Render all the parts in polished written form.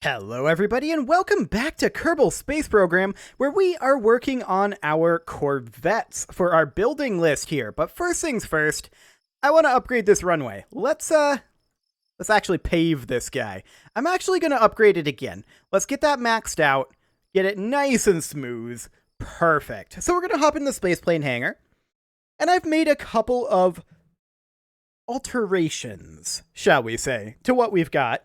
Hello everybody and welcome back to Kerbal Space Program, where we are working on our corvettes for our building list here. But first things first, I want to upgrade this runway. Let's actually pave this guy. I'm actually going to upgrade it again. Let's get that maxed out, get it nice and smooth. Perfect. So we're going to hop in the spaceplane hangar, and I've made a couple of alterations, shall we say, to what we've got.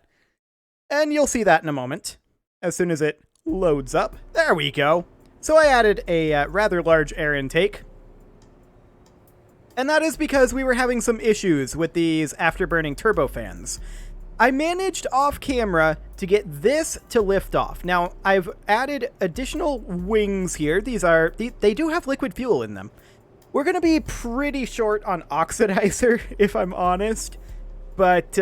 And you'll see that in a moment, as soon as it loads up. There we go. So I added a rather large air intake. And that is because we were having some issues with these afterburning turbofans. I managed off camera to get this to lift off. Now, I've added additional wings here. They do have liquid fuel in them. We're going to be pretty short on oxidizer, if I'm honest. But,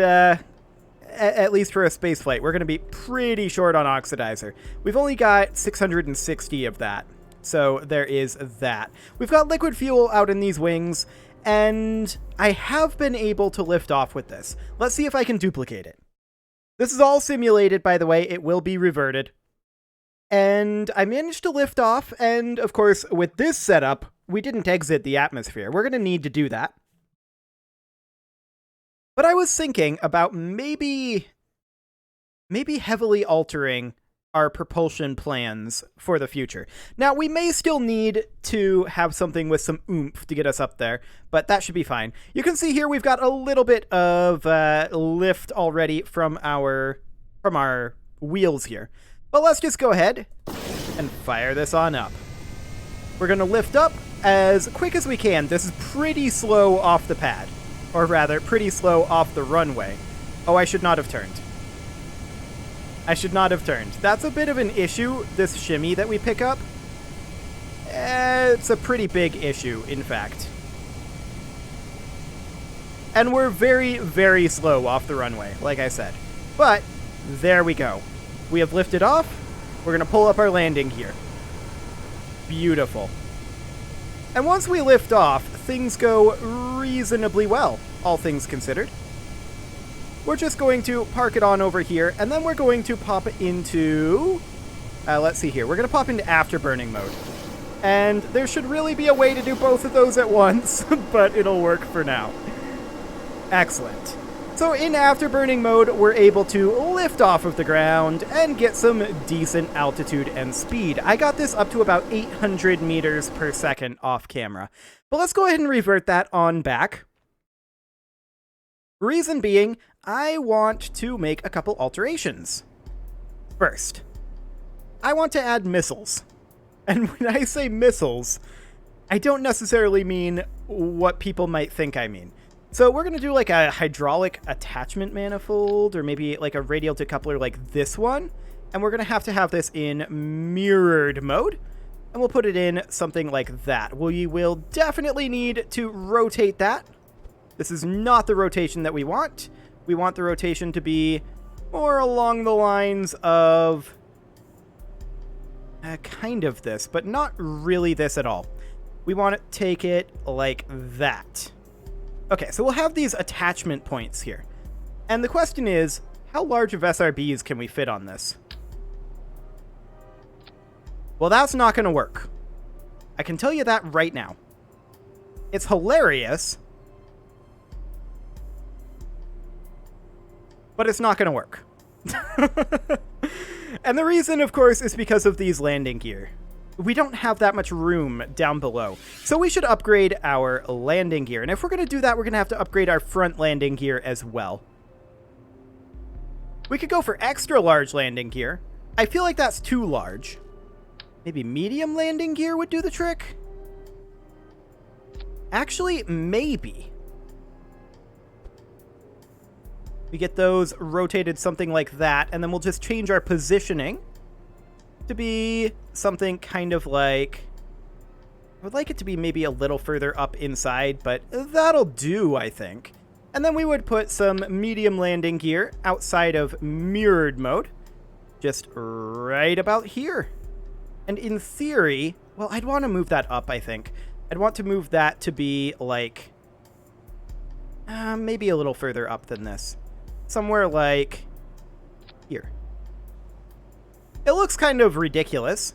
at least for a space flight, we're going to be pretty short on oxidizer. We've only got 660 of that, so there is that. We've got liquid fuel out in these wings, and I have been able to lift off with this. Let's see if I can duplicate it. This is all simulated, by the way. It will be reverted. And I managed to lift off, and of course, with this setup, we didn't exit the atmosphere. We're going to need to do that. But I was thinking about maybe heavily altering our propulsion plans for the future. Now, we may still need to have something with some oomph to get us up there, but that should be fine. You can see here we've got a little bit of lift already from our wheels here. But let's just go ahead and fire this on up. We're going to lift up as quick as we can. This is pretty slow off the pad. Or rather, pretty slow off the runway. Oh, I should not have turned. I should not have turned. That's a bit of an issue, this shimmy that we pick up. It's a pretty big issue, in fact. And we're very, very slow off the runway, like I said. But, there we go. We have lifted off. We're going to pull up our landing gear. Beautiful. And once we lift off, things go reasonably well, all things considered. We're just going to park it on over here, and then we're going to pop into... let's see here. We're going to pop into afterburning mode. And there should really be a way to do both of those at once, but it'll work for now. Excellent. So in afterburning mode, we're able to lift off of the ground and get some decent altitude and speed. I got this up to about 800 meters per second off camera. But let's go ahead and revert that on back. Reason being, I want to make a couple alterations. First, I want to add missiles. And when I say missiles, I don't necessarily mean what people might think I mean. So we're going to do like a hydraulic attachment manifold, or maybe like a radial decoupler like this one. And we're going to have this in mirrored mode. And we'll put it in something like that. We will definitely need to rotate that. This is not the rotation that we want. We want the rotation to be more along the lines of kind of this, but not really this at all. We want to take it like that. Okay, so we'll have these attachment points here. And the question is, how large of SRBs can we fit on this? Well, that's not going to work. I can tell you that right now. It's hilarious, but it's not going to work. And the reason, of course, is because of these landing gear. We don't have that much room down below. So we should upgrade our landing gear. And if we're going to do that, we're going to have to upgrade our front landing gear as well. We could go for extra large landing gear. I feel like that's too large. Maybe medium landing gear would do the trick? Actually, maybe. We get those rotated something like that, and then we'll just change our positioning to be something kind of like... I would like it to be maybe a little further up inside, but that'll do, I think. And then we would put some medium landing gear outside of mirrored mode, just right about here. And in theory, well, I'd want to move that up, I think. I'd want to move that to be like maybe a little further up than this. Somewhere like here. It looks kind of ridiculous.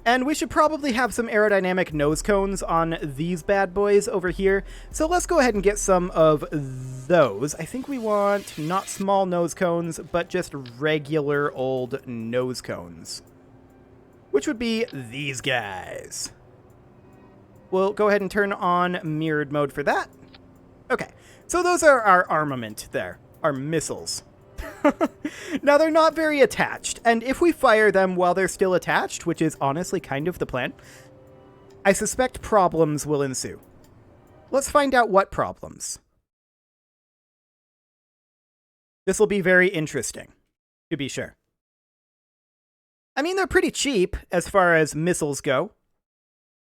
And we should probably have some aerodynamic nose cones on these bad boys over here. So let's go ahead and get some of those. I think we want not small nose cones, but just regular old nose cones, which would be these guys. We'll go ahead and turn on mirrored mode for that. Okay, so those are our armament there, our missiles. Now, they're not very attached, and if we fire them while they're still attached, which is honestly kind of the plan, I suspect problems will ensue. Let's find out what problems. This will be very interesting, to be sure. I mean, they're pretty cheap as far as missiles go.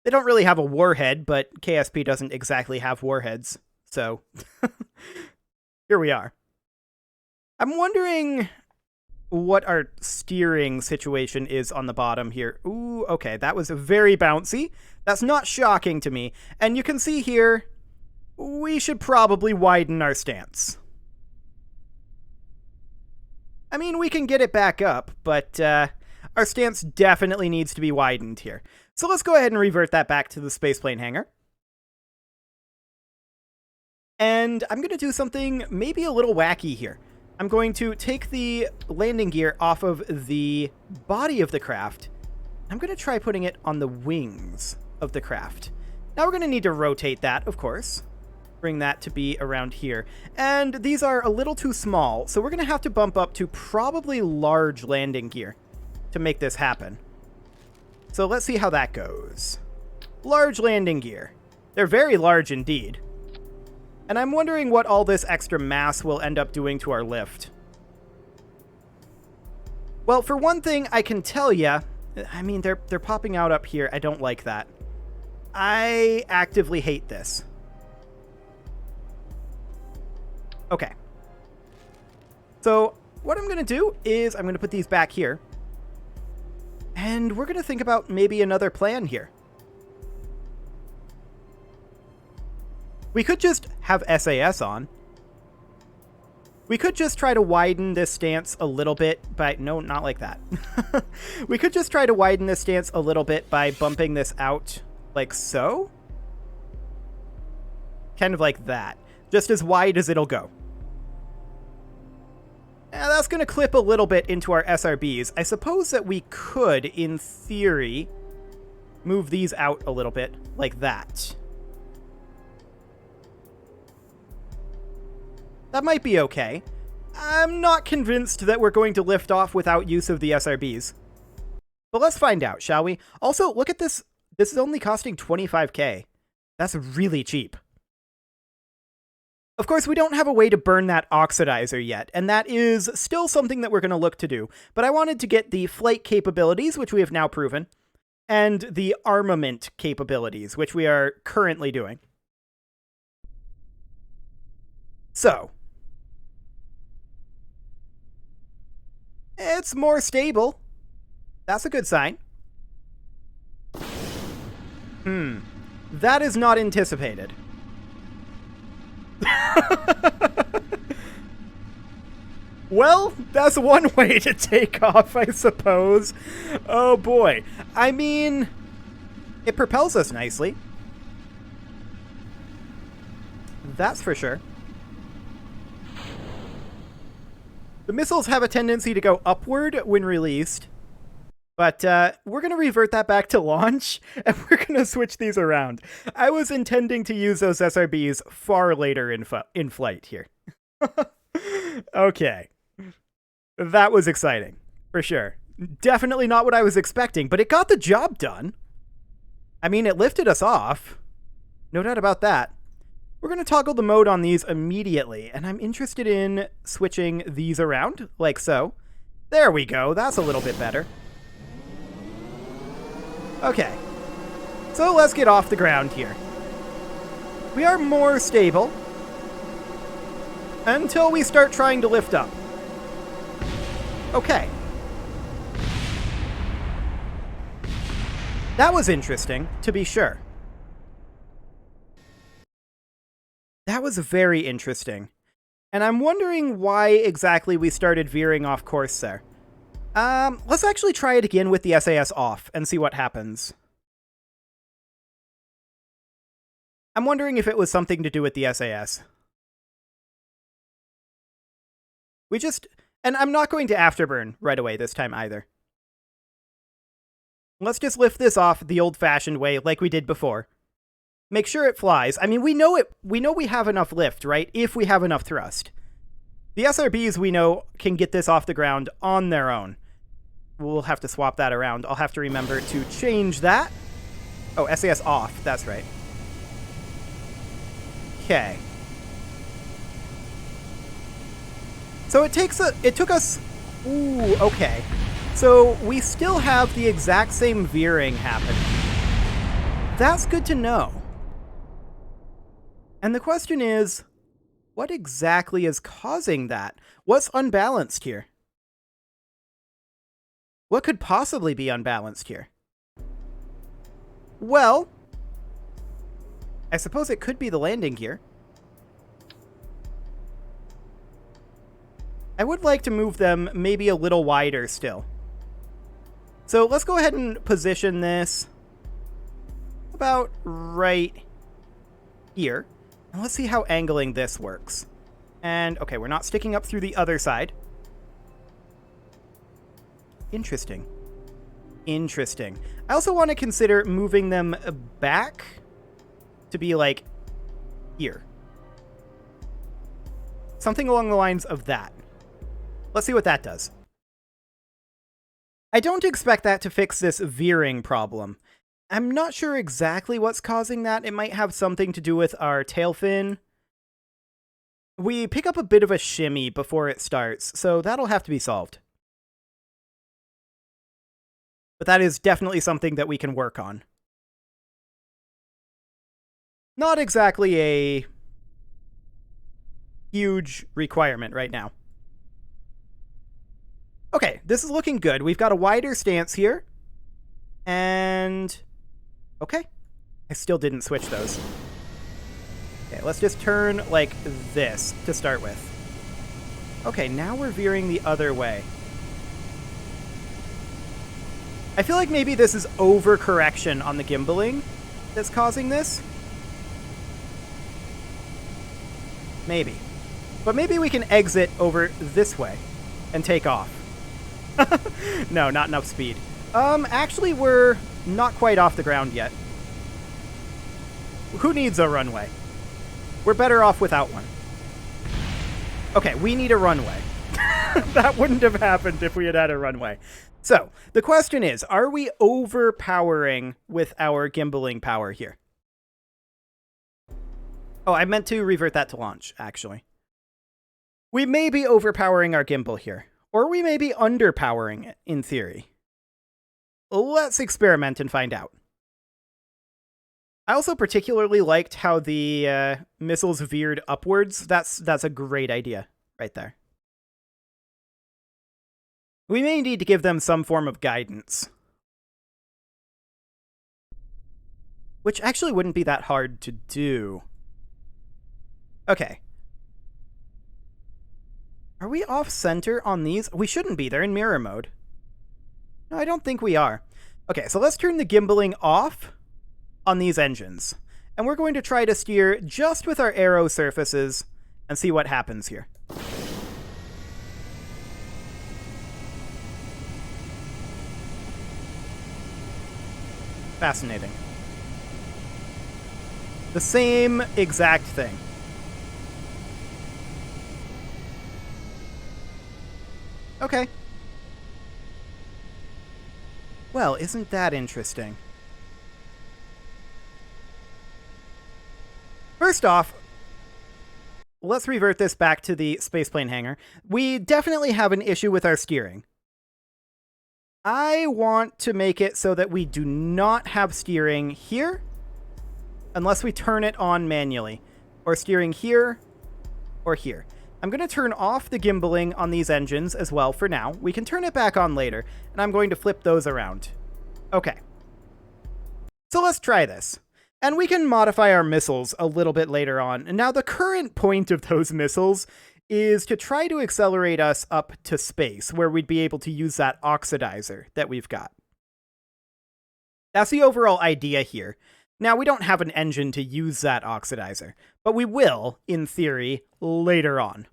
They don't really have a warhead, but KSP doesn't exactly have warheads, so here we are. I'm wondering what our steering situation is on the bottom here. Ooh, okay, that was very bouncy. That's not shocking to me. And you can see here, we should probably widen our stance. I mean, we can get it back up, but our stance definitely needs to be widened here. So let's go ahead and revert that back to the spaceplane hangar. And I'm going to do something maybe a little wacky here. I'm going to take the landing gear off of the body of the craft. I'm going to try putting it on the wings of the craft. Now we're going to need to rotate that, of course. Bring that to be around here. And these are a little too small, so we're going to have to bump up to probably large landing gear to make this happen. So let's see how that goes. Large landing gear. They're very large indeed. And I'm wondering what all this extra mass will end up doing to our lift. Well, for one thing, I can tell ya, I mean, they're popping out up here. I don't like that. I actively hate this. Okay. So what I'm going to do is I'm going to put these back here. And we're going to think about maybe another plan here. We could just have SAS on. We could just try to widen this stance a little bit by... No, not like that. We could just try to widen this stance a little bit by bumping this out like so. Kind of like that. Just as wide as it'll go. Now, that's going to clip a little bit into our SRBs. I suppose that we could, in theory, move these out a little bit like that. That might be okay. I'm not convinced that we're going to lift off without use of the SRBs. But let's find out, shall we? Also, look at this. This is only costing 25k. That's really cheap. Of course, we don't have a way to burn that oxidizer yet, and that is still something that we're going to look to do. But I wanted to get the flight capabilities, which we have now proven, and the armament capabilities, which we are currently doing. So, it's more stable. That's a good sign. That is not anticipated. Well, that's one way to take off, I suppose. Oh boy. I mean, it propels us nicely. That's for sure. The missiles have a tendency to go upward when released, but we're going to revert that back to launch, and we're going to switch these around. I was intending to use those SRBs far later in flight here. Okay. That was exciting, for sure. Definitely not what I was expecting, but it got the job done. I mean, it lifted us off. No doubt about that. We're going to toggle the mode on these immediately, and I'm interested in switching these around, like so. There we go, that's a little bit better. Okay, so let's get off the ground here. We are more stable until we start trying to lift up. Okay. That was interesting, to be sure. That was very interesting. And I'm wondering why exactly we started veering off course there. Let's actually try it again with the SAS off and see what happens. I'm wondering if it was something to do with the SAS. And I'm not going to afterburn right away this time either. Let's just lift this off the old-fashioned way like we did before. Make sure it flies. I mean, we know we have enough lift, right? If we have enough thrust. The SRBs, we know, can get this off the ground on their own. We'll have to swap that around. I'll have to remember to change that. Oh, SAS off. That's right. Okay. So it took us... Ooh, okay. So we still have the exact same veering happening. That's good to know. And the question is, what exactly is causing that? What's unbalanced here? What could possibly be unbalanced here? Well, I suppose it could be the landing gear. I would like to move them maybe a little wider still. So let's go ahead and position this about right here. And let's see how angling this works. And, okay, we're not sticking up through the other side. Interesting. Interesting. I also want to consider moving them back to be, like, here. Something along the lines of that. Let's see what that does. I don't expect that to fix this veering problem. I'm not sure exactly what's causing that. It might have something to do with our tail fin. We pick up a bit of a shimmy before it starts, so that'll have to be solved. But that is definitely something that we can work on. Not exactly a huge requirement right now. Okay, this is looking good. We've got a wider stance here. And... okay. I still didn't switch those. Okay, let's just turn like this to start with. Okay, now we're veering the other way. I feel like maybe this is overcorrection on the gimbaling that's causing this. Maybe. But maybe we can exit over this way and take off. No, not enough speed. Actually, we're not quite off the ground yet. Who needs a runway? We're better off without one. Okay, we need a runway. That wouldn't have happened if we had had a runway. So, the question is, are we overpowering with our gimbaling power here? Oh, I meant to revert that to launch, actually. We may be overpowering our gimbal here. Or we may be underpowering it, in theory. Let's experiment and find out. I also particularly liked how the missiles veered upwards. That's a great idea right there. We may need to give them some form of guidance. Which actually wouldn't be that hard to do. Okay. Are we off-center on these? We shouldn't be. They're in mirror mode. No, I don't think we are. Okay, so let's turn the gimbaling off on these engines. And we're going to try to steer just with our aero surfaces and see what happens here. Fascinating. The same exact thing. Okay. Well, isn't that interesting? First off, let's revert this back to the spaceplane hangar. We definitely have an issue with our steering. I want to make it so that we do not have steering here unless we turn it on manually, or steering here or here. I'm going to turn off the gimbaling on these engines as well for now. We can turn it back on later, and I'm going to flip those around. Okay. So let's try this. And we can modify our missiles a little bit later on. And now the current point of those missiles is to try to accelerate us up to space, where we'd be able to use that oxidizer that we've got. That's the overall idea here. Now, we don't have an engine to use that oxidizer, but we will, in theory, later on.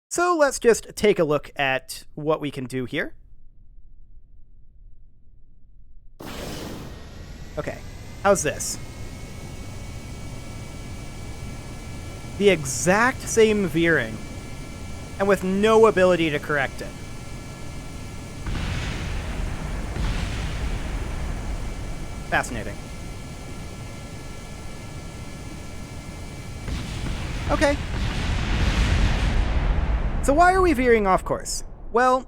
So let's just take a look at what we can do here. Okay, how's this? The exact same veering, and with no ability to correct it. Fascinating. Okay. So why are we veering off course? Well,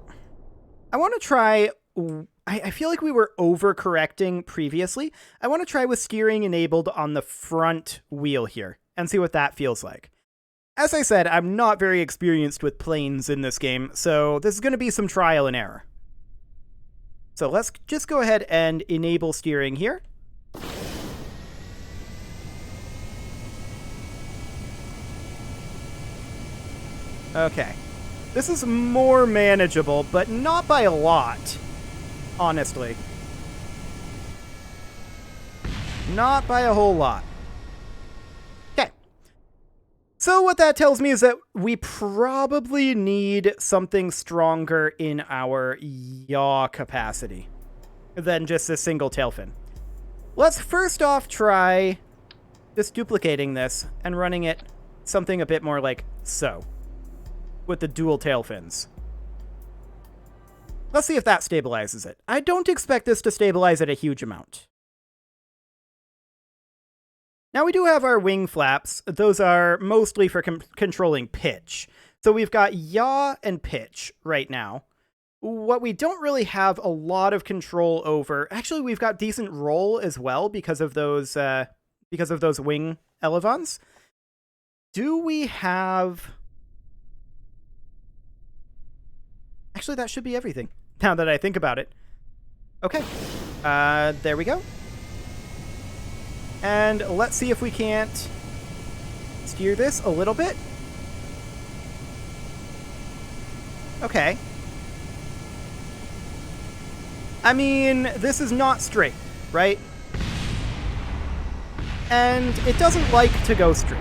I want to try... I feel like we were overcorrecting previously. I want to try with steering enabled on the front wheel here and see what that feels like. As I said, I'm not very experienced with planes in this game, so this is going to be some trial and error. So let's just go ahead and enable steering here. Okay. This is more manageable, but not by a lot, honestly. Not by a whole lot. Okay. So what that tells me is that we probably need something stronger in our yaw capacity than just a single tail fin. Let's first off try just duplicating this and running it something a bit more like so, with the dual tail fins. Let's see if that stabilizes it. I don't expect this to stabilize it a huge amount. Now we do have our wing flaps. Those are mostly for controlling pitch. So we've got yaw and pitch right now. What we don't really have a lot of control over... Actually, we've got decent roll as well because of those wing elevons. Do we have... Actually, that should be everything, now that I think about it. Okay. There we go. And let's see if we can't steer this a little bit. Okay. I mean, this is not straight, right? And it doesn't like to go straight.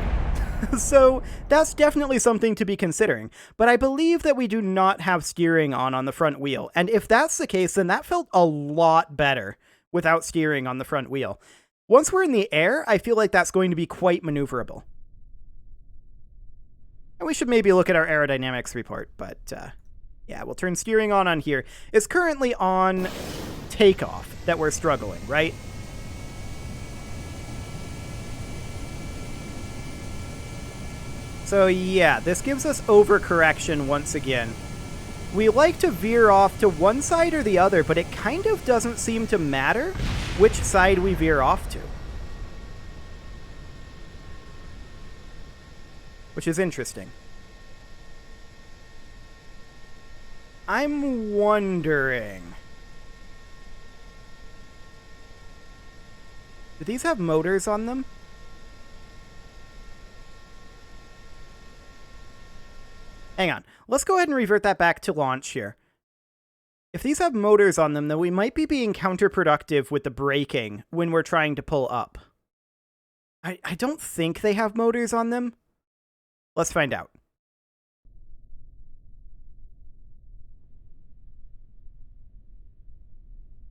So that's definitely something to be considering. But I believe that we do not have steering on the front wheel. And if that's the case, then that felt a lot better without steering on the front wheel. Once we're in the air, I feel like that's going to be quite maneuverable. And we should maybe look at our aerodynamics report, but yeah, we'll turn steering on here. It's currently on takeoff that we're struggling, right? So yeah, this gives us overcorrection once again. We like to veer off to one side or the other, but it kind of doesn't seem to matter which side we veer off to. Which is interesting. I'm wondering... Do these have motors on them? Hang on. Let's go ahead and revert that back to launch here. If these have motors on them, then we might be being counterproductive with the braking when we're trying to pull up. I don't think they have motors on them. Let's find out.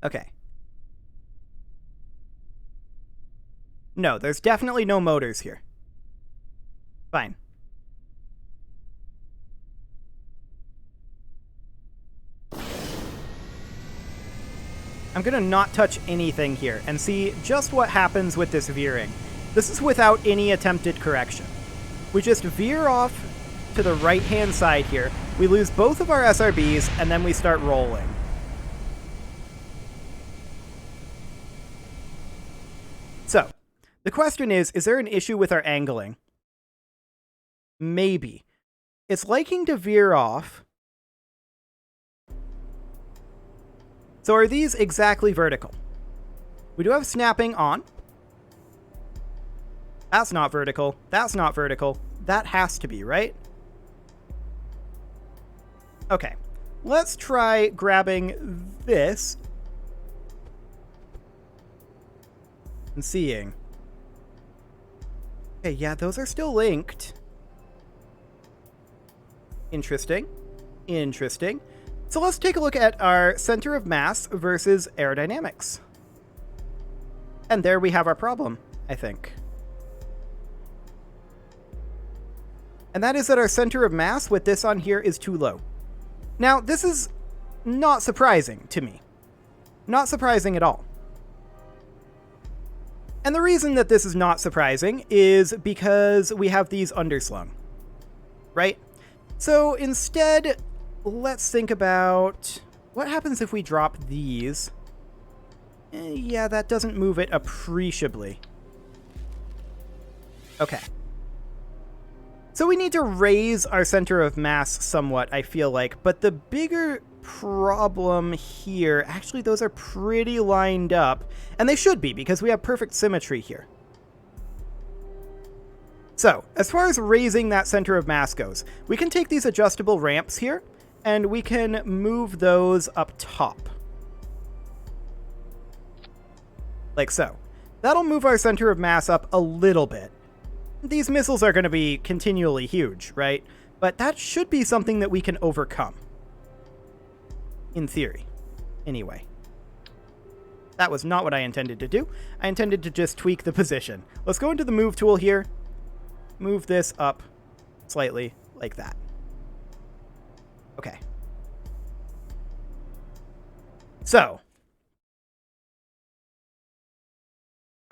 Okay. No, there's definitely no motors here. Fine. I'm going to not touch anything here and see just what happens with this veering. This is without any attempted correction. We just veer off to the right-hand side here. We lose both of our SRBs, and then we start rolling. So, the question is there an issue with our angling? Maybe. It's liking to veer off. So are these exactly vertical? We do have snapping on. That's not vertical. That's not vertical. That has to be, right? Okay. Let's try grabbing this and seeing. Okay, yeah, those are still linked. Interesting. Interesting. So let's take a look at our center of mass versus aerodynamics. And there we have our problem, I think. And that is that our center of mass with this on here is too low. Now, this is not surprising to me. Not surprising at all. And the reason that this is not surprising is because we have these underslung, right? So instead, let's think about what happens if we drop these. Yeah, that doesn't move it appreciably. Okay. So we need to raise our center of mass somewhat, I feel like. But the bigger problem here, actually those are pretty lined up. And they should be, because we have perfect symmetry here. So, as far as raising that center of mass goes, we can take these adjustable ramps here, and we can move those up top. Like so. That'll move our center of mass up a little bit. These missiles are going to be continually huge, right? But that should be something that we can overcome. In theory. Anyway. That was not what I intended to do. I intended to just tweak the position. Let's go into the move tool here. Move this up slightly, like that. Okay. So.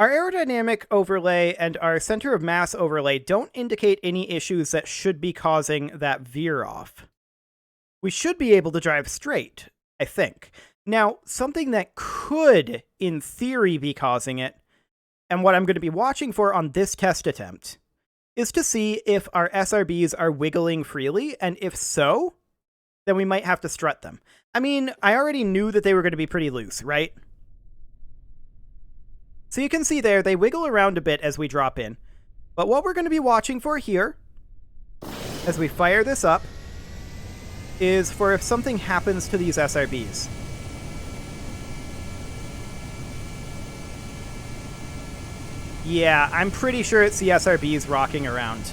Our aerodynamic overlay and our center of mass overlay don't indicate any issues that should be causing that veer off. We should be able to drive straight, I think. Now, something that could, in theory, be causing it, and what I'm going to be watching for on this test attempt, is to see if our SRBs are wiggling freely, and if so, then we might have to strut them. I mean, I already knew that they were going to be pretty loose, right? So you can see there, they wiggle around a bit as we drop in. But what we're going to be watching for here, as we fire this up, is for if something happens to these SRBs. Yeah, I'm pretty sure it's the SRBs rocking around.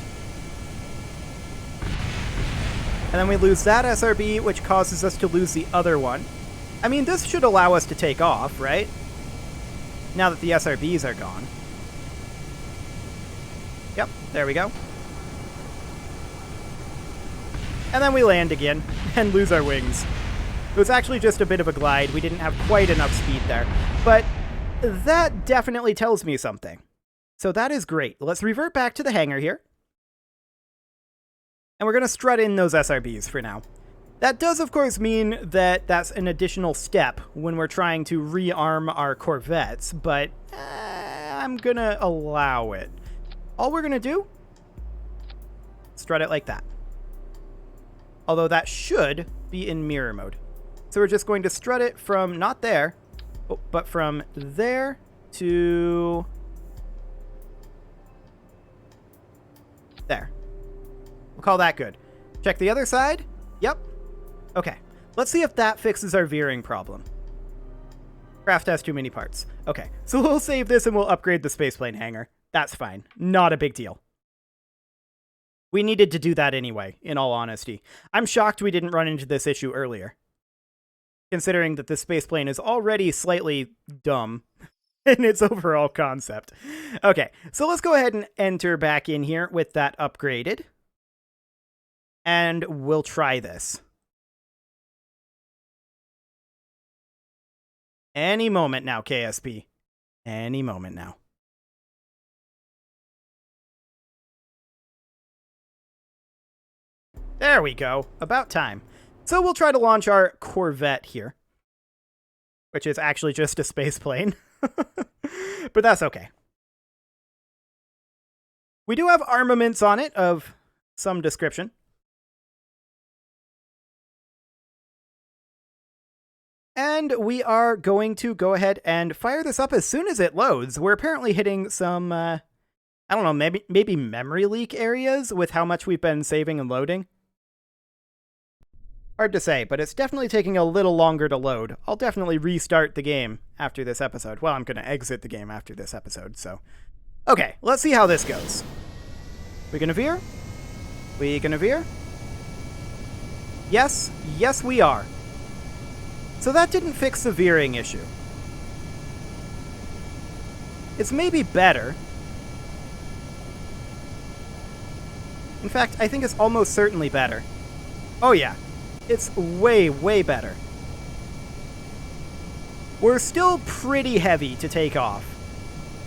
And then we lose that SRB, which causes us to lose the other one. I mean, this should allow us to take off, right? Now that the SRBs are gone. Yep, there we go. And then we land again and lose our wings. It was actually just a bit of a glide. We didn't have quite enough speed there. But that definitely tells me something. So that is great. Let's revert back to the hangar here. And we're going to strut in those SRBs for now. That does, of course, mean that that's an additional step when we're trying to rearm our corvettes, but I'm going to allow it. All we're going to do, strut it like that. Although that should be in mirror mode. So we're just going to strut it from not there, but from there to there. We'll call that good. Check the other side. Yep. Okay, let's see if that fixes our veering problem. Craft has too many parts. Okay, so we'll save this and we'll upgrade the spaceplane hangar. That's fine. Not a big deal. We needed to do that anyway, in all honesty. I'm shocked we didn't run into this issue earlier, considering that the spaceplane is already slightly dumb in its overall concept. Okay, so let's go ahead and enter back in here with that upgraded. And we'll try this. Any moment now, KSP. Any moment now. There we go. About time. So we'll try to launch our corvette here, which is actually just a space plane. But that's okay. We do have armaments on it of some description. And we are going to go ahead and fire this up as soon as it loads. We're apparently hitting some I don't know, maybe memory leak areas with how much we've been saving and loading? Hard to say, but it's definitely taking a little longer to load. I'll definitely restart the game after this episode. Well, I'm going to exit the game after this episode, so... Okay, let's see how this goes. We gonna veer? We gonna veer? Yes, yes we are. So that didn't fix the veering issue. It's maybe better. In fact, I think it's almost certainly better. Oh yeah, it's way, way better. We're still pretty heavy to take off.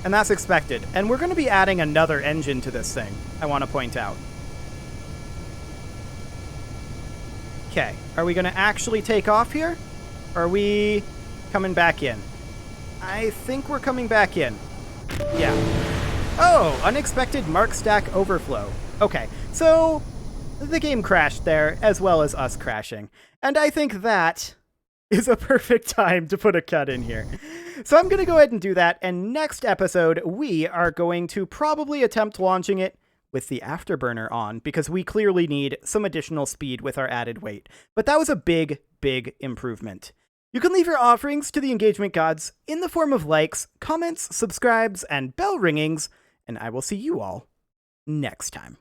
And that's expected. And we're going to be adding another engine to this thing, I want to point out. Okay, are we going to actually take off here? Or are we coming back in? I think we're coming back in. Yeah. Oh, unexpected mark stack overflow. Okay, so the game crashed there, as well as us crashing. And I think that is a perfect time to put a cut in here. So I'm going to go ahead and do that, and next episode, we are going to probably attempt launching it with the afterburner on, because we clearly need some additional speed with our added weight. But that was a big, big improvement. You can leave your offerings to the engagement gods in the form of likes, comments, subscribes, and bell ringings, and I will see you all next time.